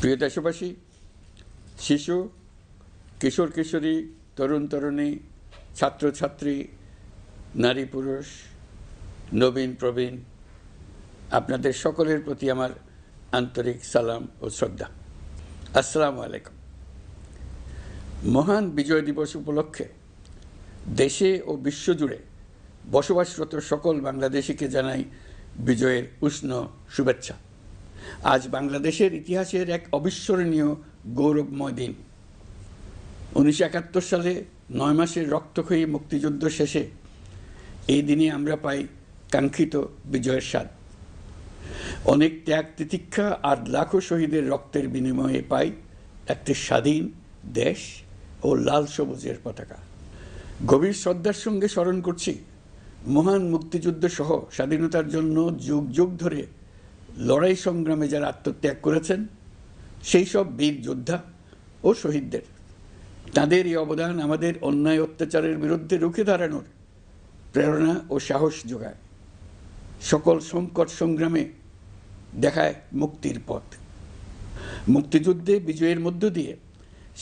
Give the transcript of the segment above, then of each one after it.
প্রিয় দেশবাসী, শিশু, কিশোর কিশোরী, তরুণ তরুণী, ছাত্রছাত্রী, নারী পুরুষ, নবীন প্রবীণ, আপনাদের সকলের প্রতি আমার আন্তরিক সালাম ও শ্রদ্ধা। আসসালামু আলাইকুম। মহান বিজয় দিবস উপলক্ষে দেশে ও বিশ্বজুড়ে বসবাসরত সকল বাংলাদেশিকে জানাই বিজয়ের উষ্ণ শুভেচ্ছা। আজ বাংলাদেশের ইতিহাসের এক অবিস্মরণীয় গৌরবময় দিন। 1971 সালে 9 মাসের রক্তক্ষয়ী মুক্তিযুদ্ধ শেষে এই দিনে আমরা পাই কাঙ্ক্ষিত বিজয়ের স্বাদ। অনেক ত্যাগ তিতিক্ষা আর লাখো শহীদের রক্তের বিনিময়ে পাই একটি স্বাধীন দেশ ও লাল সবুজের পতাকা। গভীর শ্রদ্ধার সঙ্গে স্মরণ করছি মহান মুক্তিযুদ্ধ সহ স্বাধীনতার জন্য যুগ যুগ ধরে লড়াই সংগ্রামে যারা আত্মত্যাগ করেছেন সেই সব বীর যোদ্ধা ও শহীদদের। তাদের এই অবদান আমাদের অন্যায় অত্যাচারের বিরুদ্ধে রুখে দাঁড়ানোর প্রেরণা ও সাহস যোগায়। সকল সংকট সংগ্রামে দেখায় মুক্তির পথ। মুক্তিযুদ্ধে বিজয়ের মধ্য দিয়ে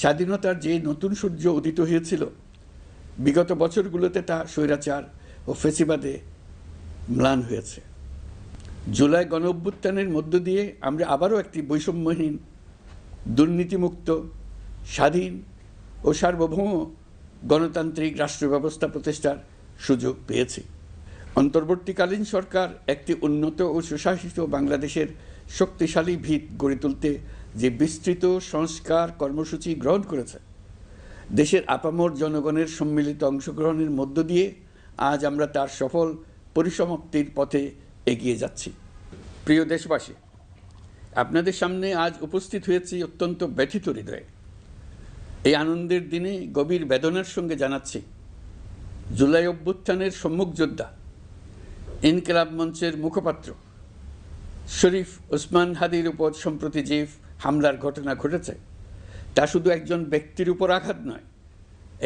স্বাধীনতার যে নতুন সূর্য উদিত হয়েছিল, বিগত বছরগুলোতে তা স্বৈরাচার ও ফেসিবাদে ম্লান হয়েছে। জুলাই গণ অভ্যুত্থানের মধ্য দিয়ে আমরা আবারও একটি বৈষম্যহীন, দুর্নীতিমুক্ত, স্বাধীন ও সার্বভৌম গণতান্ত্রিক রাষ্ট্র ব্যবস্থা প্রতিষ্ঠার সুযোগ পেয়েছি। অন্তর্বর্তীকালীন সরকার একটি উন্নত ও সুশাসিত বাংলাদেশের শক্তিশালী ভিত গড়ে তুলতে যে বিস্তৃত সংস্কার কর্মসূচি গ্রহণ করেছে, দেশের আপামর জনগণের সম্মিলিত অংশগ্রহণের মধ্য দিয়ে আজ আমরা তার সফল পরিসমাপ্তির পথে এগিয়ে যাচ্ছি। প্রিয় দেশবাসী, আপনাদের সামনে আজ উপস্থিত হয়েছি অত্যন্ত ব্যথিত হৃদয়ে। এই আনন্দের দিনে গভীর বেদনার সঙ্গে জানাচ্ছি জুলাই অভ্যুত্থানের সম্মুখ যোদ্ধা, ইনকিলাব মঞ্চের মুখপাত্র শরীফ ওসমান হাদির উপর সম্প্রতি যে হামলার ঘটনা ঘটেছে তা শুধু একজন ব্যক্তির উপর আঘাত নয়,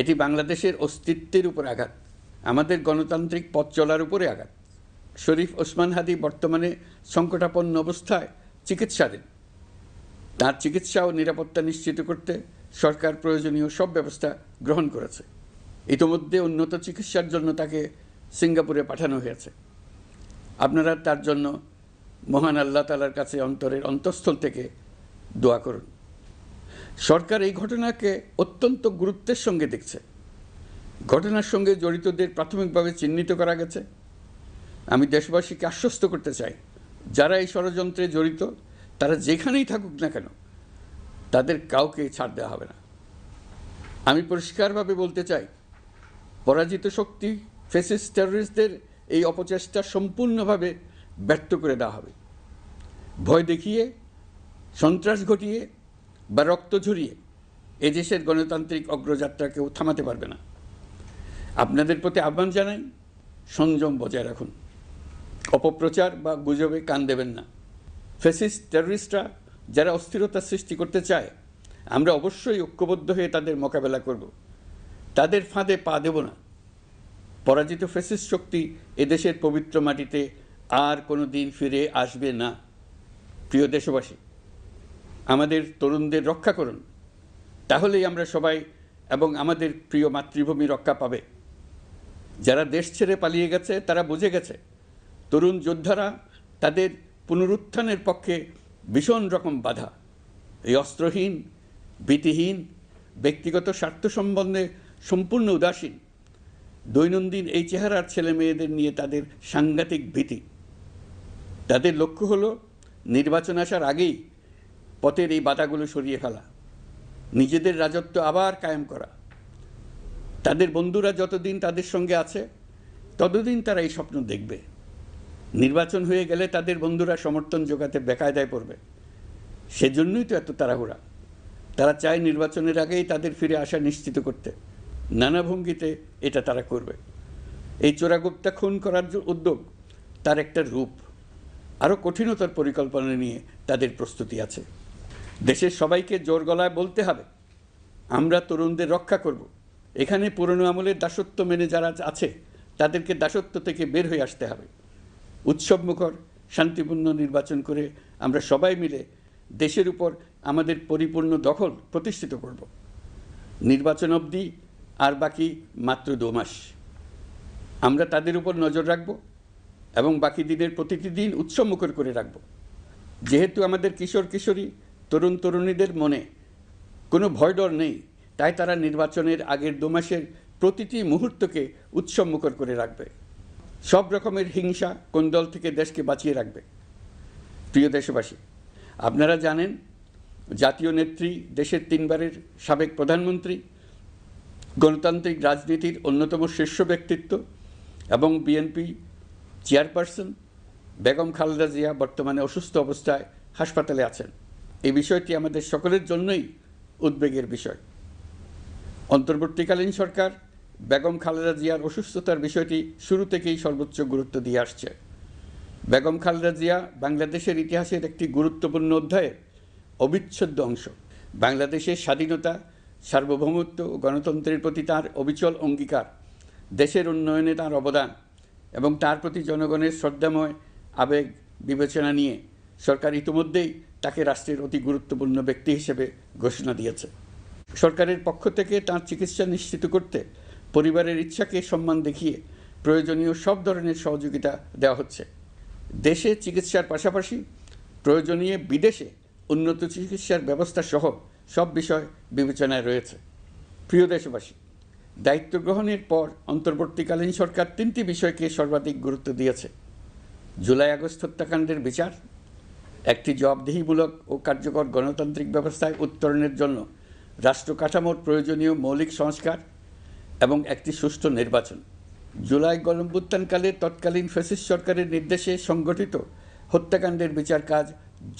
এটি বাংলাদেশের অস্তিত্বের উপর আঘাত, আমাদের গণতান্ত্রিক পথ চলার উপরে আঘাত। শরীফ ওসমান হাদি বর্তমানে সংকটাপন্ন অবস্থায় চিকিৎসাধীন। তার চিকিৎসা ও নিরাপত্তা নিশ্চিত করতে সরকার প্রয়োজনীয় সব ব্যবস্থা গ্রহণ করেছে। ইতিমধ্যে উন্নত চিকিৎসার জন্য তাকে সিঙ্গাপুরে পাঠানো হয়েছে। আপনারা তার জন্য মহান আল্লাহ তাআলার কাছে অন্তরের অন্তঃস্থল থেকে দোয়া করুন। সরকার এই ঘটনাকে অত্যন্ত গুরুত্বের সঙ্গে দেখছে। ঘটনার সঙ্গে জড়িতদের প্রাথমিকভাবে চিহ্নিত করা গেছে। আমি দেশবাসীকে আশ্বস্ত করতে চাই, যারা এই ষড়যন্ত্রে জড়িত তারা যেখানেই থাকুক না কেন, তাদের কাউকে ছাড় দেওয়া হবে না। আমি পরিষ্কারভাবে বলতে চাই, পরাজিত শক্তি ফ্যাসিস্ট টেররিস্টদের এই অপচেষ্টা সম্পূর্ণভাবে ব্যর্থ করে দেওয়া হবে। ভয় দেখিয়ে, সন্ত্রাস ঘটিয়ে বা রক্ত ঝরিয়ে এদেশের গণতান্ত্রিক অগ্রযাত্রা কেউ থামাতে পারবে না। আপনাদের প্রতি আহ্বান জানাই, সংযম বজায় রাখুন, অপপ্রচার বা গুজবে কান দেবেন না। ফ্যাসিস্ট টেররিস্টরা যারা অস্থিরতা সৃষ্টি করতে চায়, আমরা অবশ্যই ঐক্যবদ্ধ হয়ে তাদের মোকাবেলা করব। তাদের ফাঁদে পা দেব না। পরাজিত ফ্যাসিস্ট শক্তি এদেশের পবিত্র মাটিতে আর কোনো দিন ফিরে আসবে না। প্রিয় দেশবাসী, আমাদের তরুণদের রক্ষা করুন, তাহলেই আমরা সবাই এবং আমাদের প্রিয় মাতৃভূমি রক্ষা পাবে। যারা দেশ ছেড়ে পালিয়ে গেছে তারা বুঝে গেছে তরুণ যোদ্ধারা তাদের পুনরুত্থানের পক্ষে ভীষণ রকম বাধা। এই অস্ত্রহীন, ভীতিহীন, ব্যক্তিগত স্বার্থ সম্বন্ধে সম্পূর্ণ উদাসীন দৈনন্দিন এই চেহারার ছেলে মেয়েদের নিয়ে তাদের সাংঘাতিক ভীতি। তাদের লক্ষ্য হলো নির্বাচন আসার আগেই পথের এই বাধাগুলো সরিয়ে ফেলা, নিজেদের রাজত্ব আবার কায়েম করা। তাদের বন্ধুরা যতদিন তাদের সঙ্গে আছে ততদিন তারা এই স্বপ্ন দেখবে। নির্বাচন হয়ে গেলে তাদের বন্ধুরা সমর্থন জোগাতে বেকায়দায় পড়বে। সেজন্যই তো এত তাড়াহুড়া। তারা চায় নির্বাচনের আগেই তাদের ফিরে আসা নিশ্চিত করতে। নানা ভঙ্গিতে এটা তারা করবে। এই চোরাগুপ্তা খুন করার যে উদ্যোগ, তার একটা রূপ। আরও কঠিনতর পরিকল্পনা নিয়ে তাদের প্রস্তুতি আছে। দেশের সবাইকে জোর গলায় বলতে হবে, আমরা তরুণদের রক্ষা করব। এখানে পুরনো আমলের দাসত্ব মেনে যারা আছে তাদেরকে দাসত্ব থেকে বের হয়ে আসতে হবে। উৎসবমুখর শান্তিপূর্ণ নির্বাচন করে আমরা সবাই মিলে দেশের উপর আমাদের পরিপূর্ণ দখল প্রতিষ্ঠিত করব। নির্বাচন অবধি আর বাকি মাত্র 2 মাস। আমরা তাদের উপর নজর রাখব এবং বাকি দিনের প্রতিটি দিন উৎসবমুখর করে রাখব। যেহেতু আমাদের কিশোর কিশোরী তরুণ তরুণীদের মনে কোনো ভয় ডর নেই, তাই তারা নির্বাচনের আগের 2 মাসের প্রতিটি মুহূর্তকে উৎসবমুখর করে রাখবে। সব রকমের হিংসা কোন্দল থেকে দেশকে বাঁচিয়ে রাখবে। প্রিয় দেশবাসী, আপনারা জানেন জাতীয় নেত্রী, দেশের 3 বারের সাবেক প্রধানমন্ত্রী, গণতান্ত্রিক রাজনীতির অন্যতম শীর্ষ ব্যক্তিত্ব এবং বিএনপি চেয়ারপারসন বেগম খালেদা জিয়া বর্তমানে অসুস্থ অবস্থায় হাসপাতালে আছেন। এই বিষয়টি আমাদের সকলের জন্যই উদ্বেগের বিষয়। অন্তর্বর্তীকালীন সরকার বেগম খালেদা জিয়ার অসুস্থতার বিষয়টি শুরু থেকেই সর্বোচ্চ গুরুত্ব দিয়ে আসছে। বেগম খালেদা জিয়া বাংলাদেশের ইতিহাসের একটি গুরুত্বপূর্ণ অধ্যায়ের অবিচ্ছেদ্য অংশ। বাংলাদেশের স্বাধীনতা, সার্বভৌমত্ব ও গণতন্ত্রের প্রতি তার অবিচল অঙ্গীকার, দেশের উন্নয়নে তার অবদান এবং তার প্রতি জনগণের শ্রদ্ধাময় আবেগ বিবেচনা নিয়ে সরকার ইতিমধ্যেই তাকে রাষ্ট্রের অতি গুরুত্বপূর্ণ ব্যক্তি হিসেবে ঘোষণা দিয়েছে। সরকারের পক্ষ থেকে তার চিকিৎসা নিশ্চিত করতে পরিবারের ইচ্ছাকে সম্মান দেখিয়ে প্রয়োজনীয় সব ধরনের সহযোগিতা দেওয়া হচ্ছে। দেশে চিকিৎসার পাশাপাশি প্রয়োজনীয় বিদেশে উন্নত চিকিৎসার ব্যবস্থা সহ সব বিষয় বিবেচনায় রয়েছে। প্রিয় দেশবাসী, দায়িত্ব গ্রহণের পর অন্তর্বর্তীকালীন সরকার 3টি বিষয়কে সর্বাধিক গুরুত্ব দিয়েছে: জুলাই আগস্ট হত্যাকাণ্ডের বিচার, একটি জবাবদিহিমূলক ও কার্যকর গণতান্ত্রিক ব্যবস্থায় উত্তরণের জন্য রাষ্ট্র কাঠামোর প্রয়োজনীয় মৌলিক সংস্কার এবং একটি সুষ্ঠু নির্বাচন। জুলাই গণঅভ্যুত্থানকালে তৎকালীন ফ্যাসিস্ট সরকারের নির্দেশে সংগঠিত হত্যাকাণ্ডের বিচার কাজ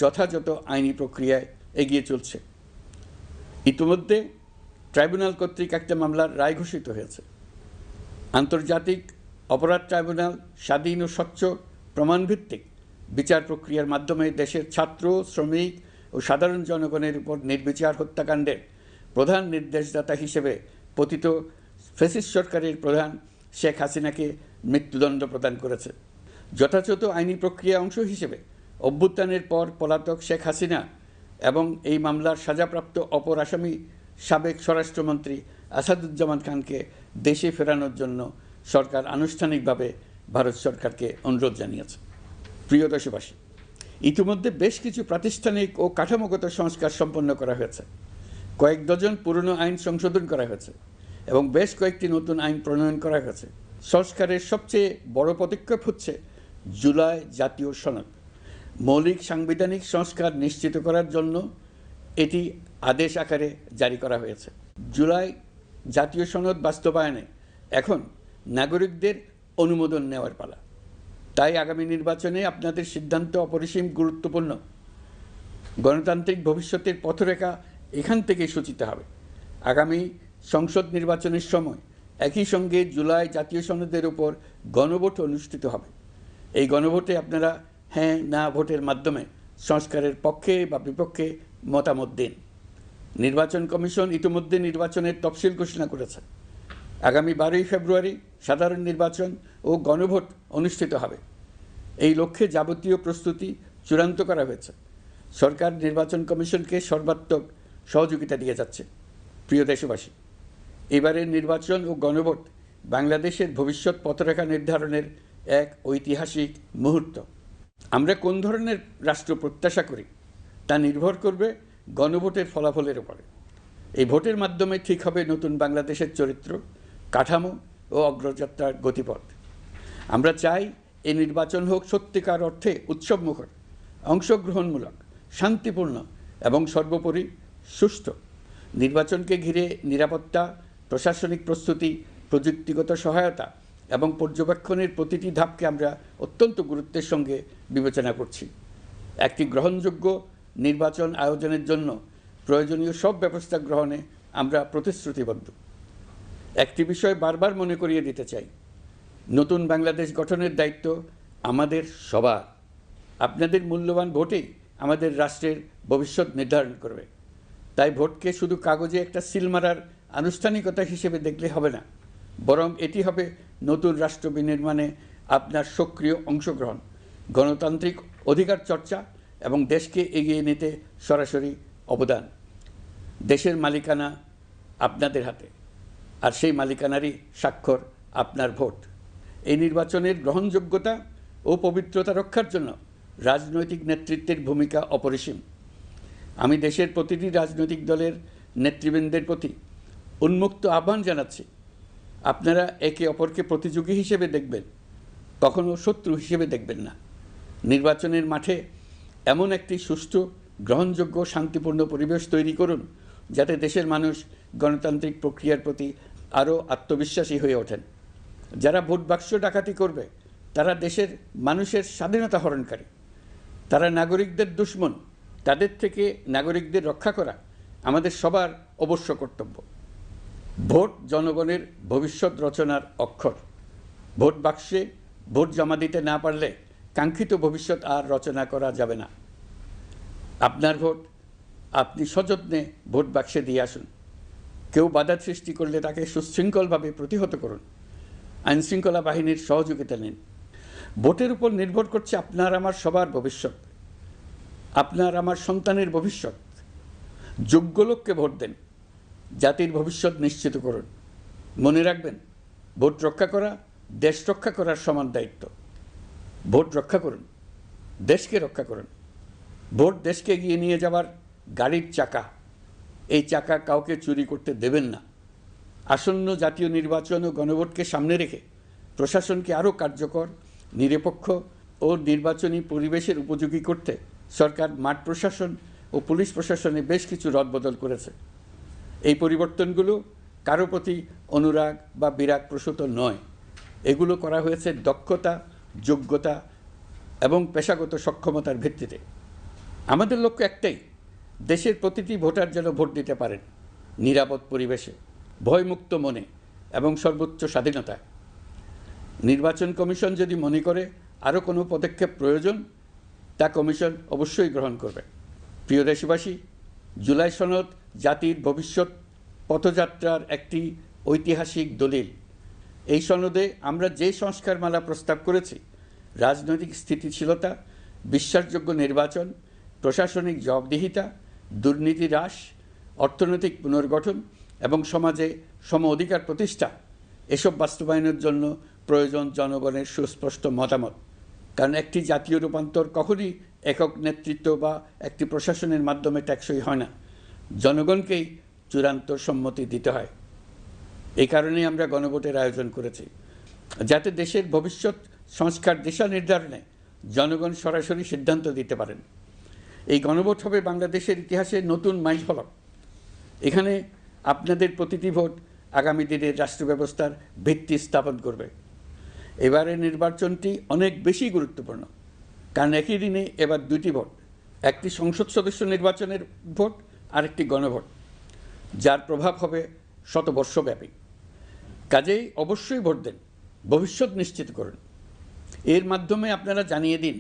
যথাযথ আইনি প্রক্রিয়ায় এগিয়ে চলছে। ইতিমধ্যে ট্রাইব্যুনাল কর্তৃক একটা মামলার রায় ঘোষিত হয়েছে। আন্তর্জাতিক অপরাধ ট্রাইব্যুনাল স্বাধীন ও স্বচ্ছ প্রমাণভিত্তিক বিচার প্রক্রিয়ার মাধ্যমে দেশের ছাত্র, শ্রমিক ও সাধারণ জনগণের উপর নির্বিচার হত্যাকাণ্ডের প্রধান নির্দেশদাতা হিসেবে পতিত ফ্যাসিস্ট সরকারের প্রধান শেখ হাসিনাকে মৃত্যুদণ্ড প্রদান করেছে। যথাযথ আইনি প্রক্রিয়া অংশ হিসেবে অভ্যুত্থানের পর পলাতক শেখ হাসিনা এবং এই মামলার সাজাপ্রাপ্ত অপর আসামি সাবেক স্বরাষ্ট্রমন্ত্রী আসাদুজ্জামান খানকে দেশে ফেরানোর জন্য সরকার আনুষ্ঠানিকভাবে ভারত সরকারকে অনুরোধ জানিয়েছে। প্রিয় দেশবাসী, ইতিমধ্যে বেশ কিছু প্রাতিষ্ঠানিক ও কাঠামোগত সংস্কার সম্পন্ন করা হয়েছে। কয়েক ডজন পুরনো আইন সংশোধন করা হয়েছে এবং বেশ কয়েকটি নতুন আইন প্রণয়ন করা হয়েছে। সংস্কারের সবচেয়ে বড় পদক্ষেপ হচ্ছে জুলাই জাতীয় সনদ। মৌলিক সাংবিধানিক সংস্কার নিশ্চিত করার জন্য এটি আদেশ আকারে জারি করা হয়েছে। জুলাই জাতীয় সনদ বাস্তবায়নে এখন নাগরিকদের অনুমোদন নেওয়ার পালা। তাই আগামী নির্বাচনে আপনাদের সিদ্ধান্ত অপরিসীম গুরুত্বপূর্ণ। গণতান্ত্রিক ভবিষ্যতের পথরেখা এখান থেকেই সূচিত হবে। আগামী সংসদ নির্বাচনের সময় একই সঙ্গে জুলাই জাতীয় সনদের উপর গণভোট অনুষ্ঠিত হবে। এই গণভোটে আপনারা হ্যাঁ না ভোটের মাধ্যমে সংস্কারের পক্ষে বা বিপক্ষে মতামত দিন। নির্বাচন কমিশন ইতিমধ্যে নির্বাচনের তফসিল ঘোষণা করেছে। আগামী 12ই ফেব্রুয়ারি সাধারণ নির্বাচন ও গণভোট অনুষ্ঠিত হবে। এই লক্ষ্যে যাবতীয় প্রস্তুতি চূড়ান্ত করা হয়েছে। সরকার নির্বাচন কমিশনকে সর্বাত্মক সহযোগিতা দিয়ে যাচ্ছে। প্রিয় দেশবাসী, এবারের নির্বাচন ও গণভোট বাংলাদেশের ভবিষ্যৎ পথরেখা নির্ধারণের এক ঐতিহাসিক মুহূর্ত। আমরা কোন ধরনের রাষ্ট্র প্রত্যাশা করি তা নির্ভর করবে গণভোটের ফলাফলের উপরে। এই ভোটের মাধ্যমে ঠিক হবে নতুন বাংলাদেশের চরিত্র, কাঠামো ও অগ্রযাত্রার গতিপথ। আমরা চাই এই নির্বাচন হোক সত্যিকার অর্থে উৎসবমুখর, অংশগ্রহণমূলক, শান্তিপূর্ণ এবং সর্বোপরি সুষ্ঠু। নির্বাচনকে ঘিরে নিরাপত্তা, প্রশাসনিক প্রস্তুতি, প্রযুক্তিগত সহায়তা এবং পর্যবেক্ষণের প্রতিটি ধাপকে আমরা অত্যন্ত গুরুত্বের সঙ্গে বিবেচনা করছি। একটি গ্রহণযোগ্য নির্বাচন আয়োজনের জন্য প্রয়োজনীয় সব ব্যবস্থা গ্রহণে আমরা প্রতিশ্রুতিবদ্ধ। একটি বিষয় বারবার মনে করিয়ে দিতে চাই, নতুন বাংলাদেশ গঠনের দায়িত্ব আমাদের সবার। আপনাদের মূল্যবান ভোটেই আমাদের রাষ্ট্রের ভবিষ্যৎ নির্ধারণ করবে। তাই ভোটকে শুধু কাগজে একটা সিল মারার আনুষ্ঠানিকতা হিসেবে দেখলে হবে না, বরং এটি হবে নতুন রাষ্ট্র বিনির্মাণে আপনার সক্রিয় অংশগ্রহণ, গণতান্ত্রিক অধিকার চর্চা এবং দেশকে এগিয়ে নিতে সরাসরি অবদান। দেশের মালিকানা আপনাদের হাতে, আর সেই মালিকানারই স্বাক্ষর আপনার ভোট। এই নির্বাচনের গ্রহণযোগ্যতা ও পবিত্রতা রক্ষার জন্য রাজনৈতিক নেতৃত্বের ভূমিকা অপরিসীম। আমি দেশের প্রতিটি রাজনৈতিক দলের নেতৃবৃন্দের প্রতি উন্মুক্ত আহ্বান জানাচ্ছি, আপনারা একে অপরকে প্রতিযোগী হিসেবে দেখবেন, কখনো শত্রু হিসেবে দেখবেন না। নির্বাচনের মাঠে এমন একটি সুষ্ঠু, গ্রহণযোগ্য, শান্তিপূর্ণ পরিবেশ তৈরি করুন যাতে দেশের মানুষ গণতান্ত্রিক প্রক্রিয়ার প্রতি আরও আত্মবিশ্বাসী হয়ে ওঠেন। যারা ভোট বাক্স ডাকাতি করবে তারা দেশের মানুষের স্বাধীনতা হরণকারী, তারা নাগরিকদের দুশমন। তাদের থেকে নাগরিকদের রক্ষা করা আমাদের সবার অবশ্য কর্তব্য। ভোট জনগণের ভবিষ্যৎ রচনার অক্ষর। ভোট বাক্সে ভোট জমা দিতে না পারলে কাঙ্ক্ষিত ভবিষ্যৎ আর রচনা করা যাবে না। আপনার ভোট আপনি সযত্নে ভোট বাক্সে দিয়ে আসুন। কেউ বাধা সৃষ্টি করলে তাকে সুশৃঙ্খলভাবে প্রতিহত করুন। আইনশৃঙ্খলা বাহিনীর সহযোগিতা নিন। ভোটের উপর নির্ভর করছে আপনার আমার সবার ভবিষ্যৎ, আপনার আমার সন্তানের ভবিষ্যৎ। যোগ্য লোককে ভোট দেন, জাতির ভবিষ্যৎ নিশ্চিত করুন। মনে রাখবেন, ভোট রক্ষা করা দেশ রক্ষা করার সমান দায়িত্ব। ভোট রক্ষা করুন, দেশকে রক্ষা করুন। ভোট দেশকে এগিয়ে নিয়ে যাওয়ার গাড়ির চাকা। এই চাকা কাউকে চুরি করতে দেবেন না। আসন্ন জাতীয় নির্বাচন ও গণভোটকে সামনে রেখে প্রশাসনকে আরও কার্যকর, নিরপেক্ষ ও নির্বাচনী পরিবেশের উপযোগী করতে সরকার মাঠ প্রশাসন ও পুলিশ প্রশাসনে বেশ কিছু রদবদল করেছে। এই পরিবর্তনগুলো কারো প্রতি অনুরাগ বা বিরাগ প্রসূত নয়। এগুলো করা হয়েছে দক্ষতা, যোগ্যতা এবং পেশাগত সক্ষমতার ভিত্তিতে। আমাদের লক্ষ্য একটাই, দেশের প্রতিটি ভোটার যেন ভোট দিতে পারেন নিরাপদ পরিবেশে, ভয়মুক্ত মনে এবং সর্বোচ্চ স্বাধীনতায়। নির্বাচন কমিশন যদি মনে করে আরও কোনো পদক্ষেপ প্রয়োজন, তা কমিশন অবশ্যই গ্রহণ করবে। প্রিয় দেশবাসী, জুলাই সনদ জাতির ভবিষ্যৎ পথযাত্রার একটি ঐতিহাসিক দলিল। এই সনদে আমরা যে সংস্কারমালা প্রস্তাব করেছি, রাজনৈতিক স্থিতিশীলতা, বিশ্বাসযোগ্য নির্বাচন, প্রশাসনিক জবাবদিহিতা, দুর্নীতি হ্রাস, অর্থনৈতিক পুনর্গঠন এবং সমাজে সম অধিকার প্রতিষ্ঠা, এসব বাস্তবায়নের জন্য প্রয়োজন জনগণের সুস্পষ্ট মতামত। কারণ একটি জাতীয় রূপান্তর কখনই একক নেতৃত্ব বা একটি প্রশাসনের মাধ্যমে টেকসই হয় না। জনগণকেই চূড়ান্ত সম্মতি দিতে হয়। এই কারণেই আমরা গণভোটের আয়োজন করেছি, যাতে দেশের ভবিষ্যৎ সংস্কার দিশা নির্ধারণে জনগণ সরাসরি সিদ্ধান্ত দিতে পারেন। এই গণভোট হবে বাংলাদেশের ইতিহাসে নতুন মাইলফলক। এখানে আপনাদের প্রতিটি ভোট আগামী দিনের রাষ্ট্র ব্যবস্থার ভিত্তি স্থাপন করবে। এবারের নির্বাচনটি অনেক বেশি গুরুত্বপূর্ণ, কারণ একই দিনে এবার দুটি ভোট, একটি সংসদ সদস্য নির্বাচনের ভোট আর একটি গণভোট, যার প্রভাব হবে শতবর্ষব্যাপী। কাজেই অবশ্যই ভোট দেন, ভবিষ্যৎ নিশ্চিত করুন। এর মাধ্যমে আপনারা জানিয়ে দিন,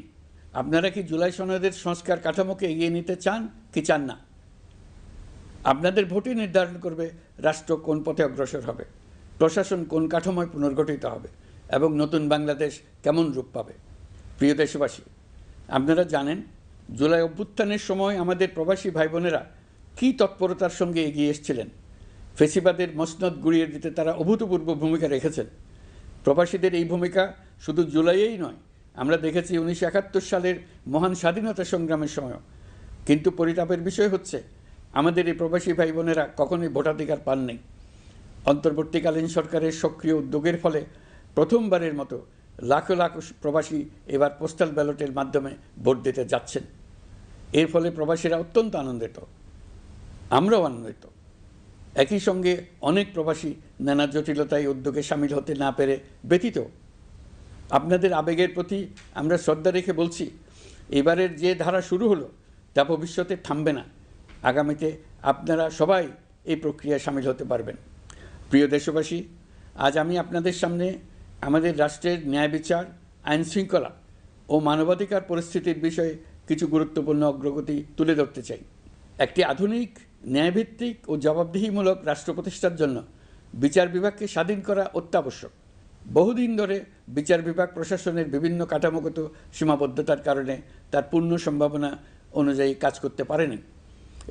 আপনারা কি জুলাই সনদের সংস্কার কাঠামোকে এগিয়ে নিতে চান কি চান না। আপনাদের ভোটই নির্ধারণ করবে রাষ্ট্র কোন পথে অগ্রসর হবে, প্রশাসন কোন কাঠামোয় পুনর্গঠিত হবে এবং নতুন বাংলাদেশ কেমন রূপ পাবে। প্রিয় দেশবাসী, আপনারা জানেন জুলাই অভ্যুত্থানের সময় আমাদের প্রবাসী ভাই বোনেরা কী তৎপরতার সঙ্গে এগিয়ে এসেছিলেন। ফেসিবাদের মসনদ গুড়িয়ে দিতে তারা অভূতপূর্ব ভূমিকা রেখেছেন। প্রবাসীদের এই ভূমিকা শুধু জুলাইয়েই নয়, আমরা দেখেছি 1971 সালের মহান স্বাধীনতা সংগ্রামের সময়ও। কিন্তু পরিতাপের বিষয় হচ্ছে, আমাদের এই প্রবাসী ভাই বোনেরা কখনোই ভোটাধিকার পাননি। অন্তর্বর্তীকালীন সরকারের সক্রিয় উদ্যোগের ফলে প্রথমবারের মতো লাখ লাখ প্রবাসী এবার পোস্টাল ব্যালটের মাধ্যমে ভোট দিতে যাচ্ছেন। এর ফলে প্রবাসীরা অত্যন্ত আনন্দিত, আমরাও আনন্দিত। একই সঙ্গে অনেক প্রবাসী নানা জটিলতায় উদ্যোগে সামিল হতে না পেরে ব্যথিত। আপনাদের আবেগের প্রতি আমরা শ্রদ্ধা রেখে বলছি, এবারের যে ধারা শুরু হলো তা ভবিষ্যতে থামবে না। আগামীতে আপনারা সবাই এই প্রক্রিয়ায় সামিল হতে পারবেন। প্রিয় দেশবাসী, আজ আমি আপনাদের সামনে আমাদের রাষ্ট্রের ন্যায় বিচার, আইন শৃঙ্খলা ও মানবাধিকার পরিস্থিতির বিষয়ে কিছু গুরুত্বপূর্ণ অগ্রগতি তুলে ধরতে চাই। একটি আধুনিক, ন্যায়ভিত্তিক ও জবাবদিহিমূলক রাষ্ট্র প্রতিষ্ঠার জন্য বিচার বিভাগকে স্বাধীন করা অত্যাবশ্যক। বহুদিন ধরে বিচার বিভাগ প্রশাসনের বিভিন্ন কাঠামোগত সীমাবদ্ধতার কারণে তার পূর্ণ সম্ভাবনা অনুযায়ী কাজ করতে পারেনি।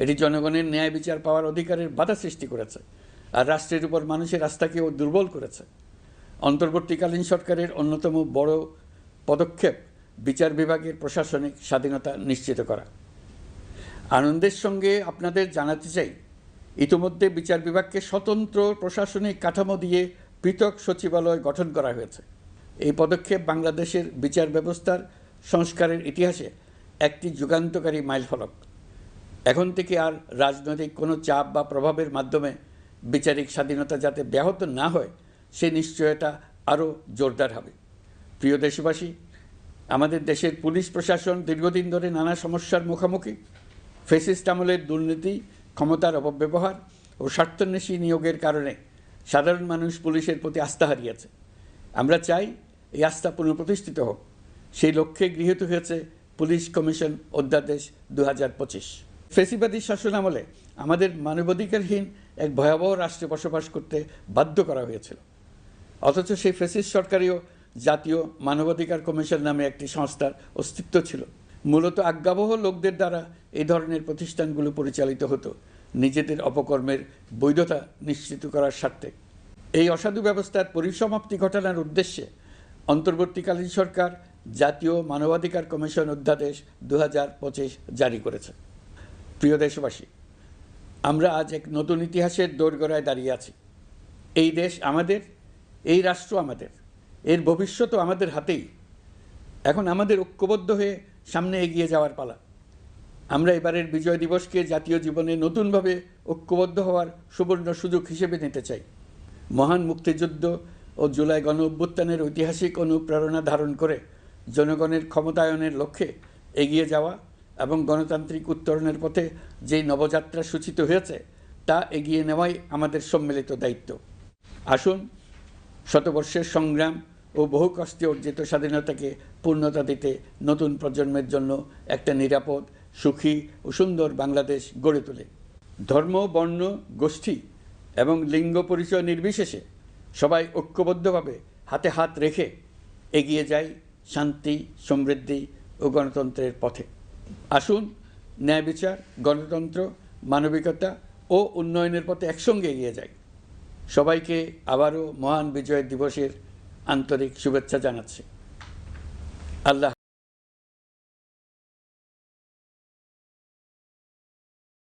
এটি জনগণের ন্যায় বিচার পাওয়ার অধিকারের বাধা সৃষ্টি করেছে আর রাষ্ট্রের উপর মানুষের আস্থাকেও দুর্বল করেছে। অন্তর্বর্তীকালীন সরকারের অন্যতম বড় পদক্ষেপ বিচার বিভাগের প্রশাসনিক স্বাধীনতা নিশ্চিত করা। আনন্দের সঙ্গে আপনাদের জানাতে চাই, ইতিমধ্যে বিচার বিভাগকে স্বতন্ত্র প্রশাসনিক কাঠামো দিয়ে পৃথক সচিবালয় গঠন করা হয়েছে। এই পদক্ষেপ বাংলাদেশের বিচার ব্যবস্থার সংস্কারের ইতিহাসে একটি যুগান্তকারী মাইলফলক। এখন থেকে আর রাজনৈতিক কোনো চাপ বা প্রভাবের মাধ্যমে বিচারিক স্বাধীনতা যাতে ব্যাহত না হয় সে নিশ্চয়তা আরও জোরদার হবে। প্রিয় দেশবাসী, আমাদের দেশের পুলিশ প্রশাসন দীর্ঘদিন ধরে নানা সমস্যার মুখোমুখি। ফ্যাসিস্ট আমলের দুর্নীতি, ক্ষমতার অপব্যবহার ও স্বার্থান্বেষী নিয়োগের কারণে সাধারণ মানুষ পুলিশের প্রতি আস্থা হারিয়েছে। আমরা চাই এই আস্থা পুনঃপ্রতিষ্ঠিত হোক। সেই লক্ষ্যে গৃহীত হয়েছে পুলিশ কমিশন অধ্যাদেশ 2025। ফ্যাসিবাদী শাসন আমলে আমাদের মানবাধিকারহীন এক ভয়াবহ রাষ্ট্রে বসবাস করতে বাধ্য করা হয়েছিল। অথচ সেই ফ্যাসিস্ট সরকারিও জাতীয় মানবাধিকার কমিশন নামে একটি সংস্থার অস্তিত্ব ছিল। মূলত আজ্ঞাবহ লোকদের দ্বারা এই ধরনের প্রতিষ্ঠানগুলো পরিচালিত হতো নিজেদের অপকর্মের বৈধতা নিশ্চিত করার স্বার্থে। এই অসাধু ব্যবস্থার পরিসমাপ্তি ঘটানোর উদ্দেশ্যে অন্তর্বর্তীকালীন সরকার জাতীয় মানবাধিকার কমিশন অধ্যাদেশ 2025 জারি করেছে। প্রিয় দেশবাসী, আমরা আজ এক নতুন ইতিহাসের দোরগোড়ায় দাঁড়িয়ে আছি। এই দেশ আমাদের, এই রাষ্ট্র আমাদের, এর ভবিষ্যৎও আমাদের হাতেই। এখন আমাদের ঐক্যবদ্ধ হয়ে সামনে এগিয়ে যাওয়ার পালা। আমরা এবারের বিজয় দিবসকে জাতীয় জীবনে নতুনভাবে ঐক্যবদ্ধ হওয়ার সুবর্ণ সুযোগ হিসেবে নিতে চাই। মহান মুক্তিযুদ্ধ ও জুলাই গণ অভ্যুত্থানের ঐতিহাসিক অনুপ্রেরণা ধারণ করে জনগণের ক্ষমতায়নের লক্ষ্যে এগিয়ে যাওয়া এবং গণতান্ত্রিক উত্তরণের পথে যেই নবযাত্রা সূচিত হয়েছে তা এগিয়ে নেওয়াই আমাদের সম্মিলিত দায়িত্ব। আসুন শতবর্ষের সংগ্রাম ও বহু কষ্টে অর্জিত স্বাধীনতাকে পূর্ণতা দিতে নতুন প্রজন্মের জন্য একটা নিরাপদ, সুখী ও সুন্দর বাংলাদেশ গড়ে তোলে। ধর্ম, বর্ণ, গোষ্ঠী এবং লিঙ্গ পরিচয় নির্বিশেষে সবাই ঐক্যবদ্ধভাবে হাতে হাত রেখে এগিয়ে যাই শান্তি, সমৃদ্ধি ও গণতন্ত্রের পথে। আসুন ন্যায় বিচার, গণতন্ত্র, মানবিকতা ও উন্নয়নের পথে একসঙ্গে এগিয়ে যাই। সবাইকে আবারও মহান বিজয় দিবসের আন্তরিক শুভেচ্ছা জানাচ্ছি। আল্লাহ।